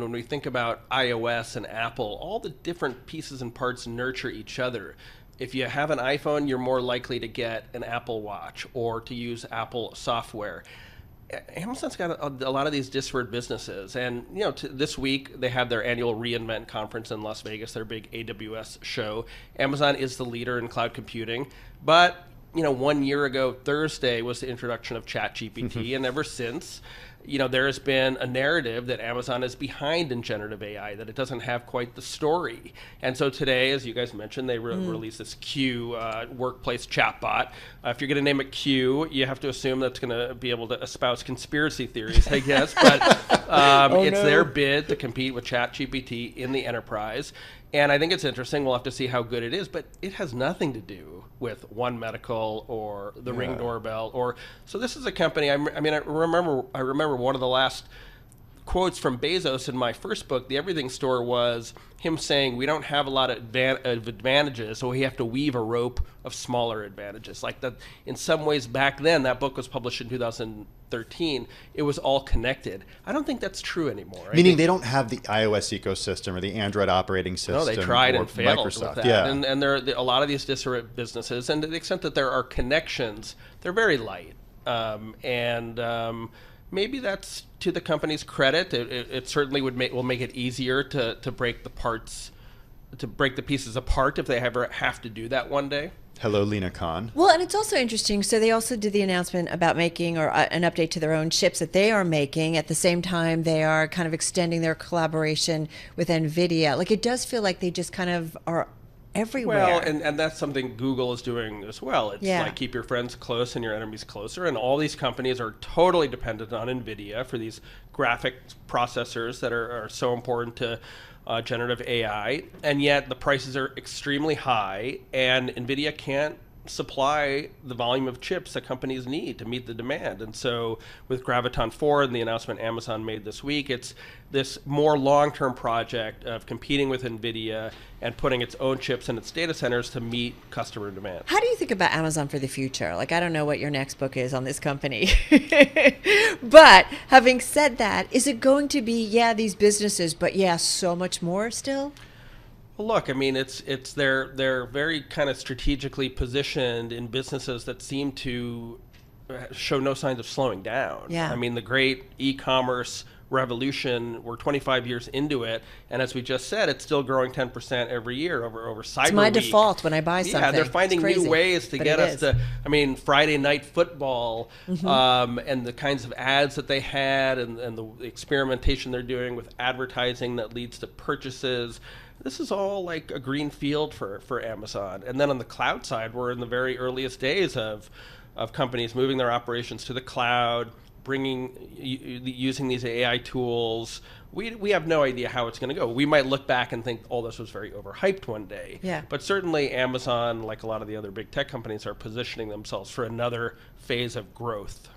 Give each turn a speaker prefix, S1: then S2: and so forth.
S1: When we think about iOS and Apple, all the different pieces and parts nurture each other. If you have an iPhone, you're more likely to get an Apple Watch or to use Apple software. Amazon's got a lot of these disparate businesses, and this week they have their annual reInvent conference in Las Vegas, their big AWS show. Amazon is the leader in cloud computing, but 1 year ago Thursday was the introduction of ChatGPT, and ever since, there has been a narrative that Amazon is behind in generative AI, that it doesn't have quite the story. And so today, as you guys mentioned, they released this Q workplace chatbot. If you're going to name it Q, you have to assume that's going to be able to espouse conspiracy theories, I guess. But it's their bid to compete with ChatGPT in the enterprise. And I think it's interesting. We'll have to see how good it is, but it has nothing to do with One Medical or the Ring doorbell. So this is a company. I remember one of the last quotes from Bezos in my first book, The Everything Store, was him saying we don't have a lot of advantages, so we have to weave a rope of smaller advantages. Like that, in some ways, back then, that book was published in 2013. It was all connected. I don't think that's true anymore.
S2: Meaning they don't have the iOS ecosystem or the Android operating system.
S1: No, they tried and failed
S2: Microsoft.
S1: with that.
S2: Yeah.
S1: And there are a lot of these disparate businesses, and to the extent that there are connections, they're very light. Maybe that's to the company's credit. It certainly will make it easier to break the pieces apart if they ever have to do that one day.
S2: Hello, Lena Khan.
S3: Well, and it's also interesting. So they also did the announcement about making an update to their own chips that they are making. At the same time, they are kind of extending their collaboration with NVIDIA. Like, it does feel like they just kind of are everywhere.
S1: Well, and that's something Google is doing as well. It's like keep your friends close and your enemies closer. And all these companies are totally dependent on NVIDIA for these graphic processors that are so important to generative AI. And yet the prices are extremely high, and NVIDIA can't supply the volume of chips that companies need to meet the demand. And so with Graviton 4 and the announcement Amazon made this week, it's this more long-term project of competing with NVIDIA and putting its own chips in its data centers to meet customer demand.
S3: How do you think about Amazon for the future? Like, I don't know what your next book is on this company. But having said that, is it going to be, these businesses, but so much more still?
S1: Well, look, I mean, they're very kind of strategically positioned in businesses that seem to show no signs of slowing down.
S3: Yeah.
S1: I mean, the great e-commerce revolution, we're 25 years into it, and as we just said, it's still growing 10% every year over Cyber
S3: It's my
S1: Week.
S3: Default when I buy something.
S1: Yeah, they're finding new ways to get us to, Friday Night Football, and the kinds of ads that they had, and the experimentation they're doing with advertising that leads to purchases. This is all like a green field for Amazon. And then on the cloud side, we're in the very earliest days of companies moving their operations to the cloud, using these AI tools. We have no idea how it's going to go. We might look back and think, this was very overhyped one day.
S3: Yeah.
S1: But certainly Amazon, like a lot of the other big tech companies, are positioning themselves for another phase of growth.